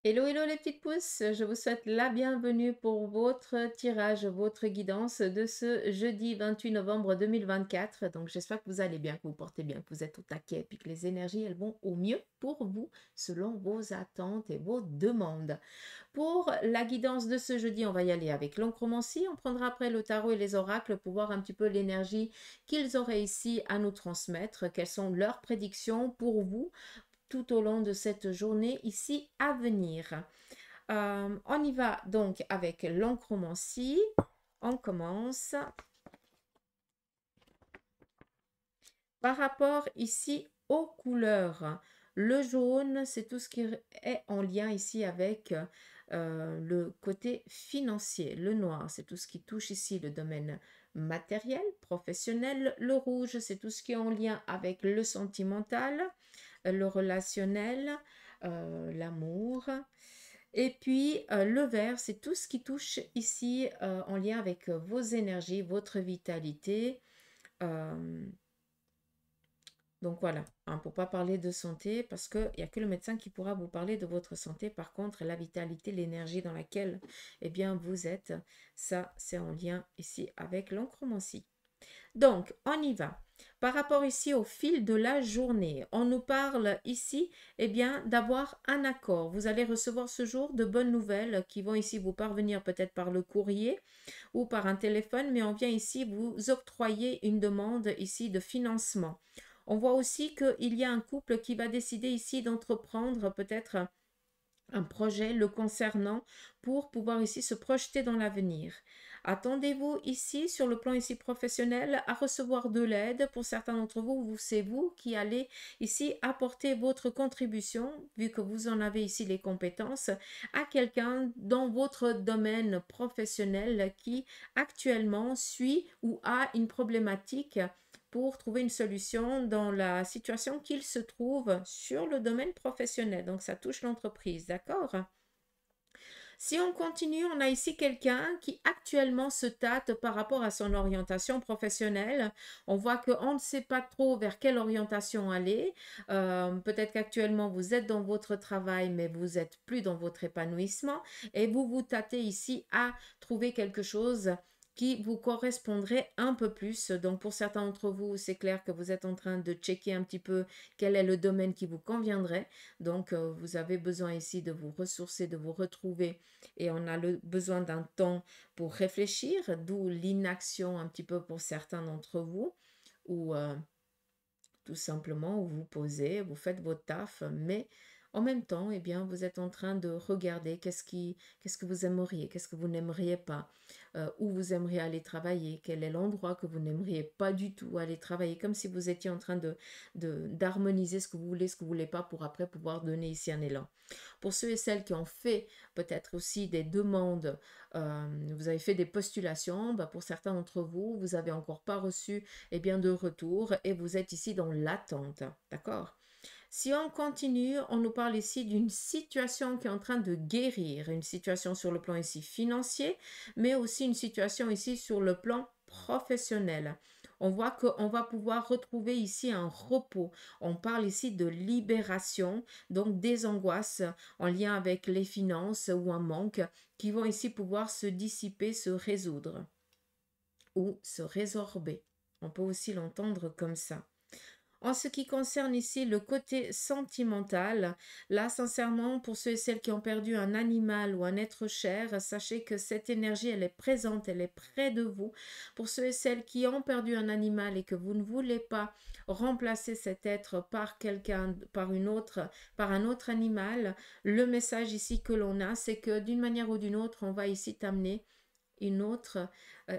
Hello, hello les petites pousses, je vous souhaite la bienvenue pour votre tirage, votre guidance de ce jeudi 28 novembre 2024. Donc j'espère que vous allez bien, que vous portez bien, que vous êtes au taquet, puis que les énergies elles vont au mieux pour vous selon vos attentes et vos demandes. Pour la guidance de ce jeudi, on va y aller avec l'oncromancie. On prendra après le tarot et les oracles pour voir un petit peu l'énergie qu'ils auraient ici à nous transmettre, quelles sont leurs prédictions pour vous tout au long de cette journée ici à venir. On y va donc avec l'oncromancie. On commence par rapport ici aux couleurs. Le jaune, c'est tout ce qui est en lien ici avec le côté financier. Le noir, c'est tout ce qui touche ici le domaine matériel, professionnel. Le rouge, c'est tout ce qui est en lien avec le sentimental, le relationnel, l'amour. Et puis le vert, c'est tout ce qui touche ici en lien avec vos énergies, votre vitalité. Euh, donc voilà, hein, pour ne pas parler de santé, parce qu'il n'y a que le médecin qui pourra vous parler de votre santé. Par contre, la vitalité, l'énergie dans laquelle eh bien, vous êtes, ça c'est en lien ici avec l'oncromancie. Donc, on y va. Par rapport ici au fil de la journée, on nous parle ici eh bien, d'avoir un accord. Vous allez recevoir ce jour de bonnes nouvelles qui vont ici vous parvenir peut-être par le courrier ou par un téléphone, mais on vient ici vous octroyer une demande ici de financement. On voit aussi qu'il y a un couple qui va décider ici d'entreprendre peut-être un projet le concernant pour pouvoir ici se projeter dans l'avenir. Attendez-vous ici, sur le plan ici professionnel, à recevoir de l'aide. Pour certains d'entre vous, c'est vous qui allez ici apporter votre contribution, vu que vous en avez ici les compétences, à quelqu'un dans votre domaine professionnel qui actuellement suit ou a une problématique pour trouver une solution dans la situation qu'il se trouve sur le domaine professionnel. Donc, ça touche l'entreprise, d'accord? Si on continue, on a ici quelqu'un qui actuellement se tâte par rapport à son orientation professionnelle. On voit qu'on ne sait pas trop vers quelle orientation aller. Peut-être qu'actuellement vous êtes dans votre travail, mais vous n'êtes plus dans votre épanouissement et vous vous tâtez ici à trouver quelque chose qui vous correspondrait un peu plus. Donc pour certains d'entre vous, c'est clair que vous êtes en train de checker un petit peu quel est le domaine qui vous conviendrait. Donc vous avez besoin ici de vous ressourcer, de vous retrouver et on a besoin d'un temps pour réfléchir, d'où l'inaction un petit peu pour certains d'entre vous ou tout simplement où vous posez, vous faites votre taf, mais en même temps, eh bien, vous êtes en train de regarder qu'est-ce que vous aimeriez, qu'est-ce que vous n'aimeriez pas, où vous aimeriez aller travailler, quel est l'endroit que vous n'aimeriez pas du tout aller travailler, comme si vous étiez en train d'harmoniser ce que vous voulez, ce que vous voulez pas, pour après pouvoir donner ici un élan. Pour ceux et celles qui ont fait peut-être aussi des demandes, vous avez fait des postulations, bah, pour certains d'entre vous, vous n'avez encore pas reçu bien, de retour et vous êtes ici dans l'attente. D'accord? Si on continue, on nous parle ici d'une situation qui est en train de guérir, une situation sur le plan ici financier, mais aussi une situation ici sur le plan professionnel. On voit qu'on va pouvoir retrouver ici un repos. On parle ici de libération, donc des angoisses en lien avec les finances ou un manque qui vont ici pouvoir se dissiper, se résoudre ou se résorber. On peut aussi l'entendre comme ça. En ce qui concerne ici le côté sentimental, là, sincèrement, pour ceux et celles qui ont perdu un animal ou un être cher, sachez que cette énergie, elle est présente, elle est près de vous. Pour ceux et celles qui ont perdu un animal et que vous ne voulez pas remplacer cet être par quelqu'un, par un autre animal, le message ici que l'on a, c'est que d'une manière ou d'une autre, on va ici t'amener une autre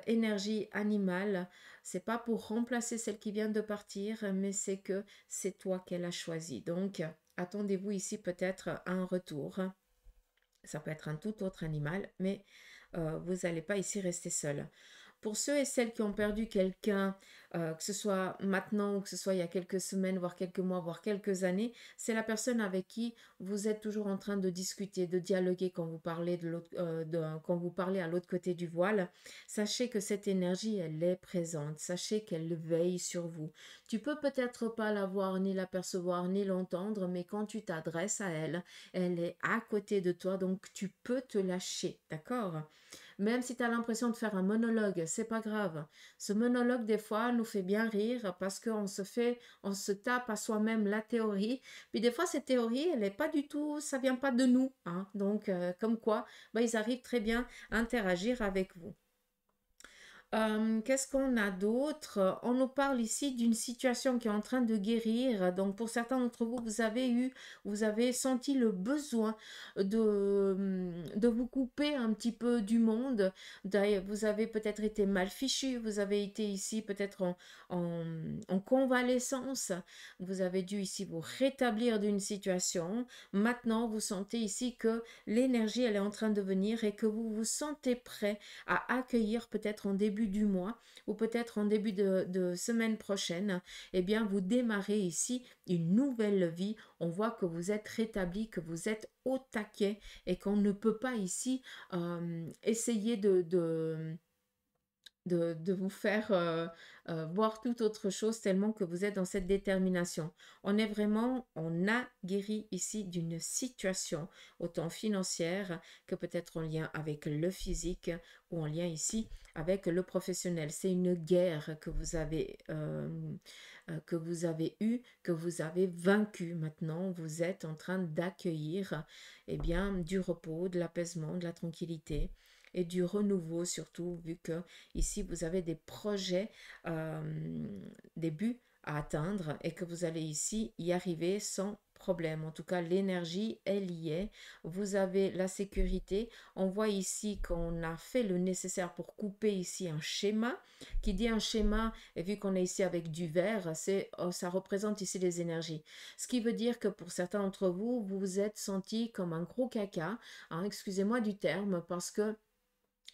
énergie animale. C'est pas pour remplacer celle qui vient de partir, mais c'est que c'est toi qu'elle a choisi. Donc, attendez-vous ici peut-être à un retour. Ça peut être un tout autre animal, mais vous n'allez pas ici rester seul. Pour ceux et celles qui ont perdu quelqu'un, que ce soit maintenant ou que ce soit il y a quelques semaines, voire quelques mois, voire quelques années, c'est la personne avec qui vous êtes toujours en train de discuter, de dialoguer quand vous parlez quand vous parlez à l'autre côté du voile. Sachez que cette énergie, elle est présente. Sachez qu'elle veille sur vous. Tu peux peut-être pas la voir, ni l'apercevoir, ni l'entendre, mais quand tu t'adresses à elle, elle est à côté de toi, donc tu peux te lâcher, d'accord? Même si tu as l'impression de faire un monologue, c'est pas grave. Ce monologue, des fois, nous fait bien rire parce on se tape à soi-même la théorie. Puis des fois, cette théorie, elle est pas du tout, ça vient pas de nous, hein. Donc, comme quoi, bah, ils arrivent très bien à interagir avec vous. Qu'est-ce qu'on a d'autre? On nous parle ici d'une situation qui est en train de guérir. Donc, pour certains d'entre vous, vous avez senti le besoin de vous couper un petit peu du monde. D'ailleurs, vous avez peut-être été mal fichu, vous avez été ici peut-être en convalescence. Vous avez dû ici vous rétablir d'une situation. Maintenant, vous sentez ici que l'énergie, elle est en train de venir et que vous vous sentez prêt à accueillir peut-être en début du mois ou peut-être en début de semaine prochaine, eh bien, vous démarrez ici une nouvelle vie. On voit que vous êtes rétabli, que vous êtes au taquet et qu'on ne peut pas ici essayer de vous faire voir tout autre chose tellement que vous êtes dans cette détermination. On a guéri ici d'une situation, autant financière que peut-être en lien avec le physique ou en lien ici avec le professionnel. C'est une guerre que vous avez eue, que vous avez vaincue. Maintenant, vous êtes en train d'accueillir eh bien, du repos, de l'apaisement, de la tranquillité et du renouveau surtout, vu que ici vous avez des projets, des buts à atteindre et que vous allez ici y arriver sans problème. En tout cas, l'énergie, elle y est. Vous avez la sécurité. On voit ici qu'on a fait le nécessaire pour couper ici un schéma. Qui dit un schéma, et vu qu'on est ici avec du vert, ça représente ici les énergies. Ce qui veut dire que pour certains d'entre vous, vous vous êtes senti comme un gros caca, hein, excusez-moi du terme, parce que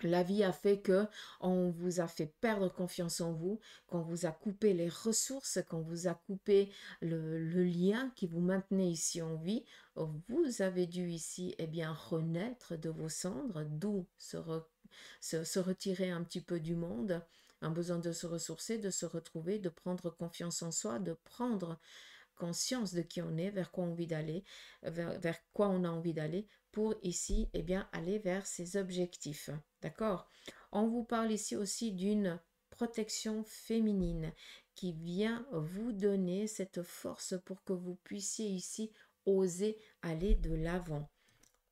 la vie a fait que on vous a fait perdre confiance en vous, qu'on vous a coupé les ressources, qu'on vous a coupé le lien qui vous maintenait ici en vie. Vous avez dû ici eh bien renaître de vos cendres, d'où se retirer un petit peu du monde, un besoin de se ressourcer, de se retrouver, de prendre confiance en soi, de prendre conscience de qui on est, vers quoi on a envie d'aller, vers quoi on a envie d'aller pour ici, eh bien, aller vers ses objectifs. D'accord? On vous parle ici aussi d'une protection féminine qui vient vous donner cette force pour que vous puissiez ici oser aller de l'avant.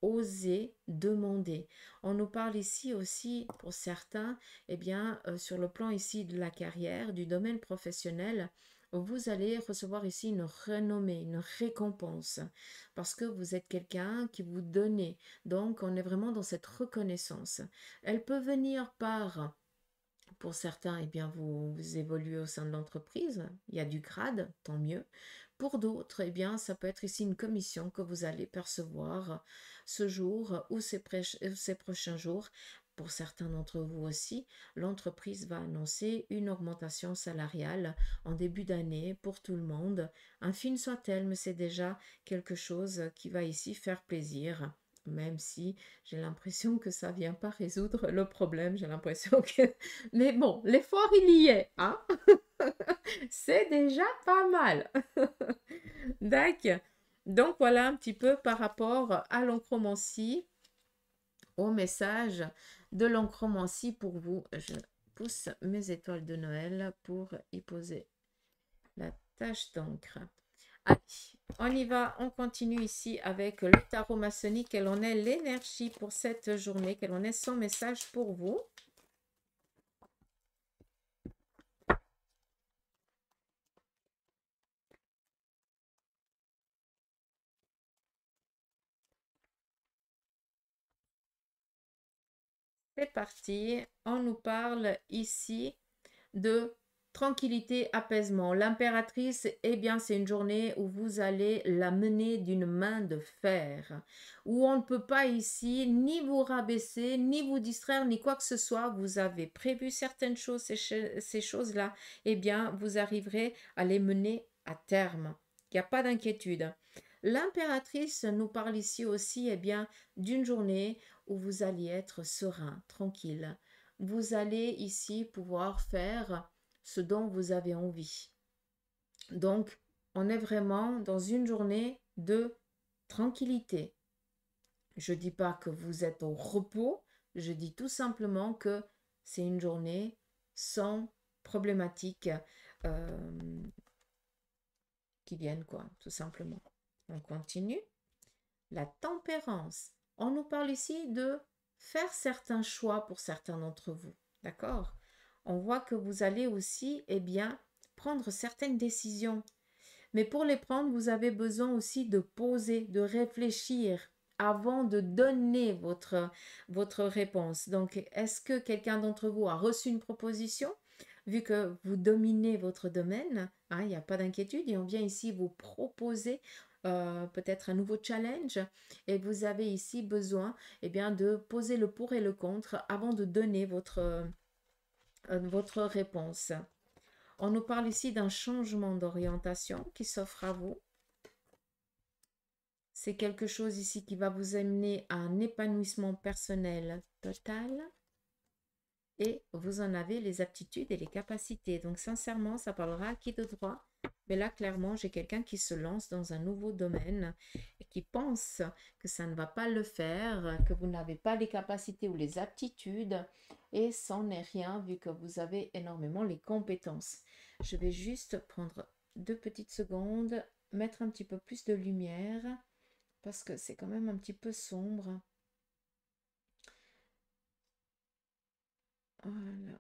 Oser demander. On nous parle ici aussi, pour certains, eh bien, sur le plan ici de la carrière, du domaine professionnel, vous allez recevoir ici une renommée, une récompense, parce que vous êtes quelqu'un qui vous donnez. Donc, on est vraiment dans cette reconnaissance. Elle peut venir par pour certains, eh bien, vous évoluez au sein de l'entreprise, il y a du grade, tant mieux. Pour d'autres, eh bien, ça peut être ici une commission que vous allez percevoir ce jour ou ces prochains jours. Pour certains d'entre vous aussi, l'entreprise va annoncer une augmentation salariale en début d'année pour tout le monde. Infime soit-elle, mais c'est déjà quelque chose qui va ici faire plaisir. Même si j'ai l'impression que ça ne vient pas résoudre le problème, j'ai l'impression que mais bon, l'effort, il y est, hein? C'est déjà pas mal. D'accord. Donc voilà un petit peu par rapport à l'oncromancie, au message de l'oncromancie pour vous. Je pousse mes étoiles de Noël pour y poser la tache d'encre. Allez, on y va, on continue ici avec le tarot maçonnique. Quelle en est l'énergie pour cette journée? Quel en est son message pour vous? C'est parti. On nous parle ici de tranquillité, apaisement. L'impératrice, eh bien, c'est une journée où vous allez la mener d'une main de fer, où on ne peut pas ici ni vous rabaisser, ni vous distraire, ni quoi que ce soit. Vous avez prévu certaines choses, ces choses-là, eh bien, vous arriverez à les mener à terme. Il n'y a pas d'inquiétude. L'impératrice nous parle ici aussi, eh bien, d'une journée où vous allez être serein, tranquille. Vous allez ici pouvoir faire ce dont vous avez envie. Donc, on est vraiment dans une journée de tranquillité. Je ne dis pas que vous êtes au repos, je dis tout simplement que c'est une journée sans problématiques qui viennent, quoi, tout simplement. On continue. La tempérance. On nous parle ici de faire certains choix pour certains d'entre vous. D'accord? On voit que vous allez aussi, eh bien, prendre certaines décisions. Mais pour les prendre, vous avez besoin aussi de poser, de réfléchir avant de donner votre réponse. Donc, est-ce que quelqu'un d'entre vous a reçu une proposition? Vu que vous dominez votre domaine, hein, il n'y a pas d'inquiétude et on vient ici vous proposer peut-être un nouveau challenge et vous avez ici besoin eh bien, de poser le pour et le contre avant de donner votre réponse. On nous parle ici d'un changement d'orientation qui s'offre à vous. C'est quelque chose ici qui va vous amener à un épanouissement personnel total. Et vous en avez les aptitudes et les capacités. Donc sincèrement, ça parlera à qui de droit. Mais là, clairement, j'ai quelqu'un qui se lance dans un nouveau domaine et qui pense que ça ne va pas le faire, que vous n'avez pas les capacités ou les aptitudes. Et c'en n'est rien vu que vous avez énormément les compétences. Je vais juste prendre 2 petites secondes, mettre un petit peu plus de lumière parce que c'est quand même un petit peu sombre. Voilà.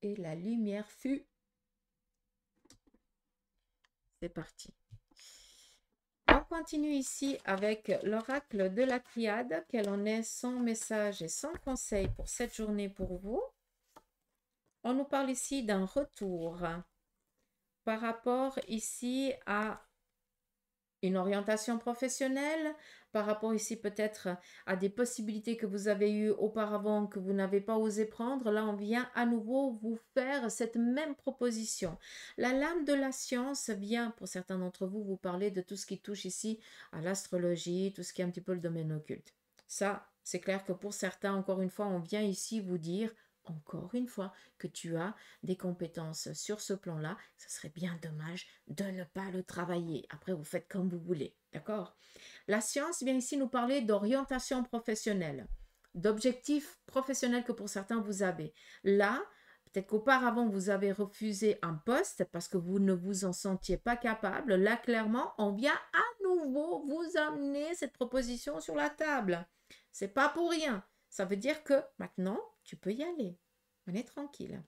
Et la lumière fut. C'est parti. On continue ici avec l'oracle de la triade. Quel en est son message et son conseil pour cette journée pour vous? On nous parle ici d'un retour par rapport ici à une orientation professionnelle, par rapport ici peut-être à des possibilités que vous avez eues auparavant que vous n'avez pas osé prendre. Là, on vient à nouveau vous faire cette même proposition. La lame de la science vient, pour certains d'entre vous, vous parler de tout ce qui touche ici à l'astrologie, tout ce qui est un petit peu le domaine occulte. Ça, c'est clair que pour certains, encore une fois, on vient ici vous dire encore une fois que tu as des compétences sur ce plan-là, ce serait bien dommage de ne pas le travailler. Après, vous faites comme vous voulez, d'accord? La science vient ici nous parler d'orientation professionnelle, d'objectifs professionnels que pour certains vous avez. Là, peut-être qu'auparavant, vous avez refusé un poste parce que vous ne vous en sentiez pas capable. Là, clairement, on vient à nouveau vous amener cette proposition sur la table. C'est pas pour rien. Ça veut dire que maintenant, tu peux y aller. On est tranquille.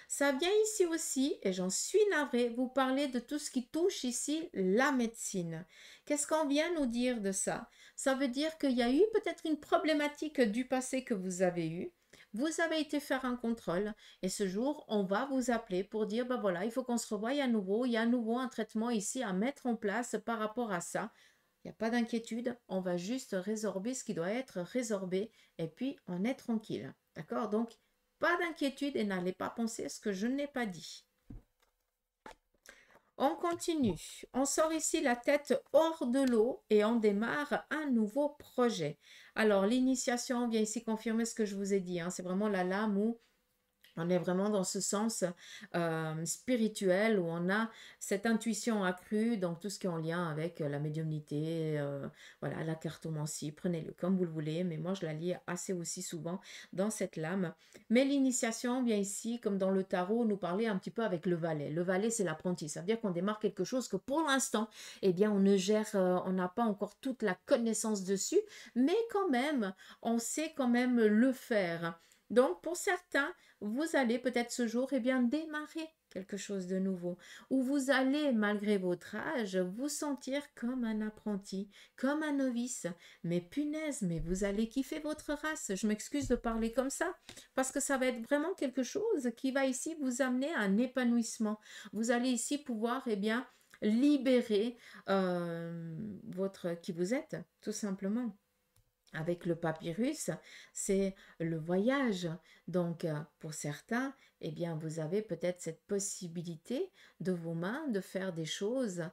Ça vient ici aussi, et j'en suis navrée, vous parler de tout ce qui touche ici la médecine. Qu'est-ce qu'on vient nous dire de ça? Ça veut dire qu'il y a eu peut-être une problématique du passé que vous avez eue. Vous avez été faire un contrôle et ce jour, on va vous appeler pour dire, ben voilà, il faut qu'on se revoie à nouveau. Il y a à nouveau un traitement ici à mettre en place par rapport à ça. Il n'y a pas d'inquiétude, on va juste résorber ce qui doit être résorbé et puis on est tranquille. D'accord? Donc, pas d'inquiétude et n'allez pas penser ce que je n'ai pas dit. On continue. On sort ici la tête hors de l'eau et on démarre un nouveau projet. Alors, l'initiation vient ici confirmer ce que je vous ai dit. Hein. C'est vraiment la lame où on est vraiment dans ce sens spirituel où on a cette intuition accrue, donc tout ce qui est en lien avec la médiumnité, voilà, la cartomancie, prenez-le comme vous le voulez, mais moi je la lis assez aussi souvent dans cette lame. Mais l'initiation vient ici, comme dans le tarot, nous parler un petit peu avec le valet. Le valet, c'est l'apprenti, ça veut dire qu'on démarre quelque chose que pour l'instant, eh bien, on ne gère, on n'a pas encore toute la connaissance dessus, mais quand même, on sait quand même le faire. Donc, pour certains, vous allez peut-être ce jour, eh bien, démarrer quelque chose de nouveau, où vous allez, malgré votre âge, vous sentir comme un apprenti, comme un novice. Mais punaise, mais vous allez kiffer votre race. Je m'excuse de parler comme ça, parce que ça va être vraiment quelque chose qui va ici vous amener à un épanouissement. Vous allez ici pouvoir, eh bien, libérer votre qui vous êtes, tout simplement. Avec le papyrus, c'est le voyage. Donc, pour certains, eh bien, vous avez peut-être cette possibilité de vos mains de faire des choses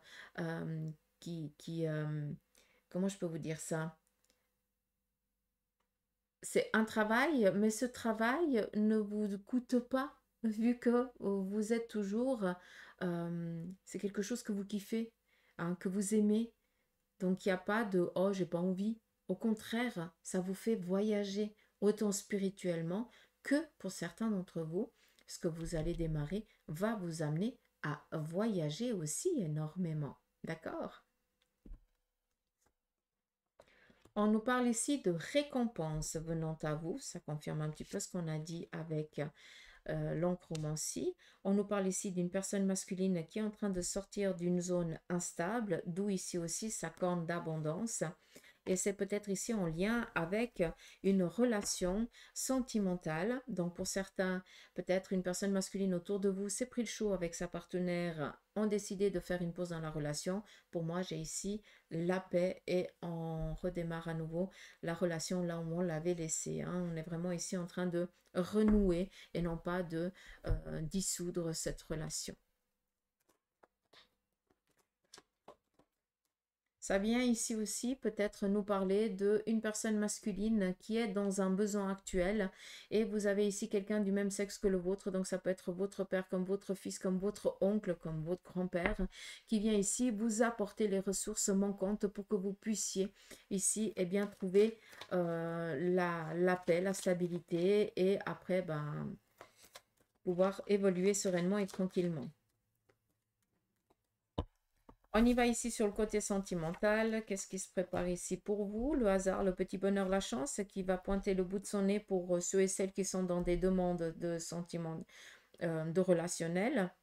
qui comment je peux vous dire ça? C'est un travail, mais ce travail ne vous coûte pas, vu que vous êtes toujours, c'est quelque chose que vous kiffez, hein, que vous aimez. Donc, il n'y a pas de «Oh, j'ai pas envie». Au contraire, ça vous fait voyager autant spirituellement que pour certains d'entre vous, ce que vous allez démarrer va vous amener à voyager aussi énormément. D'accord? On nous parle ici de récompense venant à vous. Ça confirme un petit peu ce qu'on a dit avec l'oncromancie. On nous parle ici d'une personne masculine qui est en train de sortir d'une zone instable, d'où ici aussi sa corne d'abondance. Et c'est peut-être ici en lien avec une relation sentimentale. Donc pour certains, peut-être une personne masculine autour de vous s'est pris le chaud avec sa partenaire, ont décidé de faire une pause dans la relation. Pour moi, j'ai ici la paix et on redémarre à nouveau la relation là où on l'avait laissée, hein. On est vraiment ici en train de renouer et non pas de dissoudre cette relation. Ça vient ici aussi peut-être nous parler d'une personne masculine qui est dans un besoin actuel et vous avez ici quelqu'un du même sexe que le vôtre, donc ça peut être votre père comme votre fils, comme votre oncle, comme votre grand-père, qui vient ici vous apporter les ressources manquantes pour que vous puissiez ici eh bien, trouver la paix, la stabilité et après ben, pouvoir évoluer sereinement et tranquillement. On y va ici sur le côté sentimental. Qu'est-ce qui se prépare ici pour vous? Le hasard, le petit bonheur, la chance qui va pointer le bout de son nez pour ceux et celles qui sont dans des demandes de sentiments, de relationnel.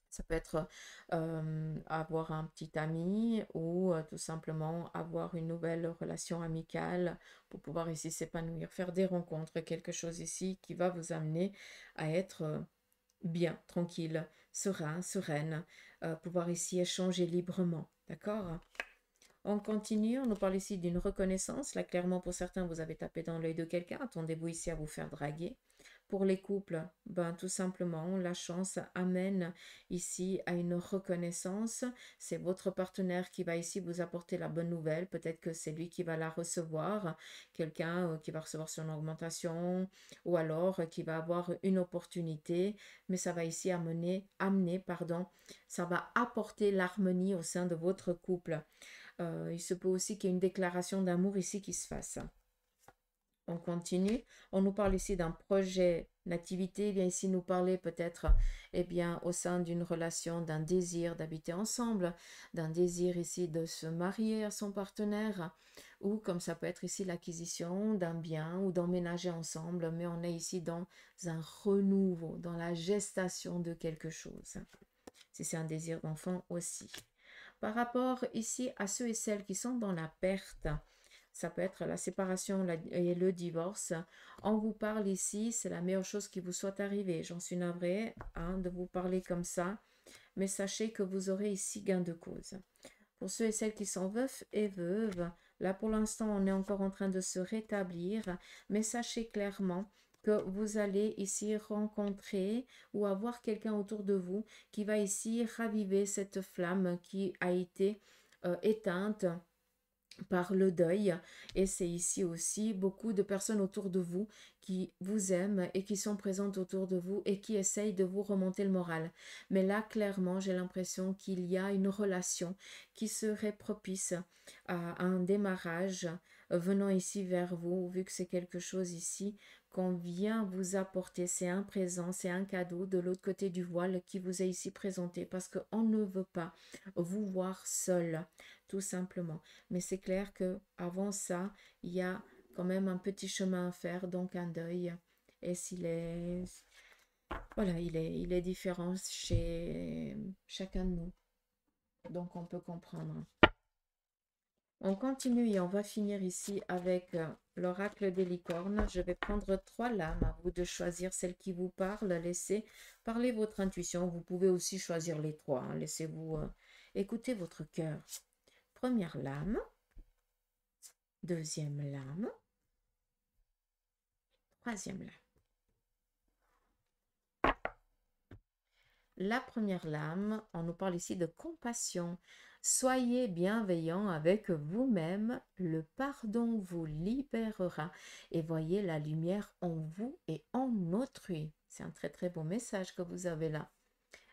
Ça peut être avoir un petit ami ou tout simplement avoir une nouvelle relation amicale pour pouvoir ici s'épanouir, faire des rencontres, quelque chose ici qui va vous amener à être bien, tranquille, serein, sereine, pouvoir ici échanger librement. D'accord? On continue, on nous parle ici d'une reconnaissance. Là, clairement, pour certains, vous avez tapé dans l'œil de quelqu'un. Attendez-vous ici à vous faire draguer. Pour les couples, ben, tout simplement, la chance amène ici à une reconnaissance. C'est votre partenaire qui va ici vous apporter la bonne nouvelle. Peut-être que c'est lui qui va la recevoir. Quelqu'un qui va recevoir son augmentation ou alors qui va avoir une opportunité. Mais ça va ici amener, pardon, ça va apporter l'harmonie au sein de votre couple. Il se peut aussi qu'il y ait une déclaration d'amour ici qui se fasse. On continue. On nous parle ici d'un projet d'activité. Il vient ici nous parler peut-être eh bien, au sein d'une relation, d'un désir d'habiter ensemble, d'un désir ici de se marier à son partenaire, ou comme ça peut être ici l'acquisition d'un bien ou d'emménager ensemble, mais on est ici dans un renouveau, dans la gestation de quelque chose. Si c'est un désir d'enfant aussi. Par rapport ici à ceux et celles qui sont dans la perte, ça peut être la séparation et le divorce. On vous parle ici, c'est la meilleure chose qui vous soit arrivée. J'en suis navrée hein, de vous parler comme ça, mais sachez que vous aurez ici gain de cause. Pour ceux et celles qui sont veufs et veuves, là pour l'instant on est encore en train de se rétablir, mais sachez clairement que vous allez ici rencontrer ou avoir quelqu'un autour de vous qui va ici raviver cette flamme qui a été éteinte par le deuil. Et c'est ici aussi beaucoup de personnes autour de vous qui vous aiment et qui sont présentes autour de vous et qui essayent de vous remonter le moral. Mais là, clairement, j'ai l'impression qu'il y a une relation qui serait propice à un démarrage venant ici vers vous, vu que c'est quelque chose ici qu'on vient vous apporter. C'est un présent, c'est un cadeau de l'autre côté du voile qui vous est ici présenté parce qu'on ne veut pas vous voir seul, tout simplement. Mais c'est clair que avant ça, il y a quand même un petit chemin à faire, donc un deuil et s'il est, voilà, il est différent chez chacun de nous. Donc, on peut comprendre. On continue et on va finir ici avec l'oracle des licornes. Je vais prendre 3 lames, à vous de choisir celle qui vous parle. Laissez parler votre intuition. Vous pouvez aussi choisir les 3, hein. Laissez-vous écouter votre cœur. Première lame, deuxième lame, troisième lame. La première lame, on nous parle ici de compassion. Soyez bienveillant avec vous-même, le pardon vous libérera et voyez la lumière en vous et en autrui. C'est un très très beau message que vous avez là.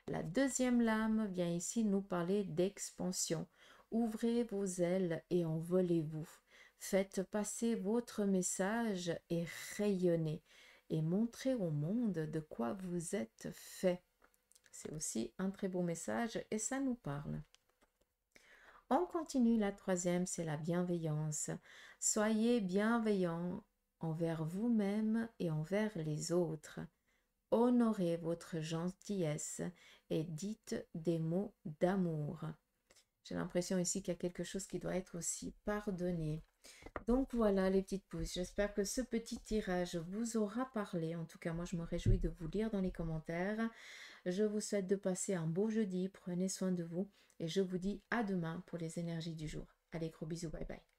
La deuxième lame vient ici nous parler d'expansion. Ouvrez vos ailes et envolez-vous. Faites passer votre message et rayonnez et montrez au monde de quoi vous êtes fait. C'est aussi un très beau message et ça nous parle. On continue, la troisième, c'est la bienveillance. Soyez bienveillant envers vous-même et envers les autres. Honorez votre gentillesse et dites des mots d'amour. J'ai l'impression ici qu'il y a quelque chose qui doit être aussi pardonné. Donc voilà les petites pousses, j'espère que ce petit tirage vous aura parlé. En tout cas, moi je me réjouis de vous lire dans les commentaires. Je vous souhaite de passer un beau jeudi, prenez soin de vous et je vous dis à demain pour les énergies du jour. Allez, gros bisous, bye bye.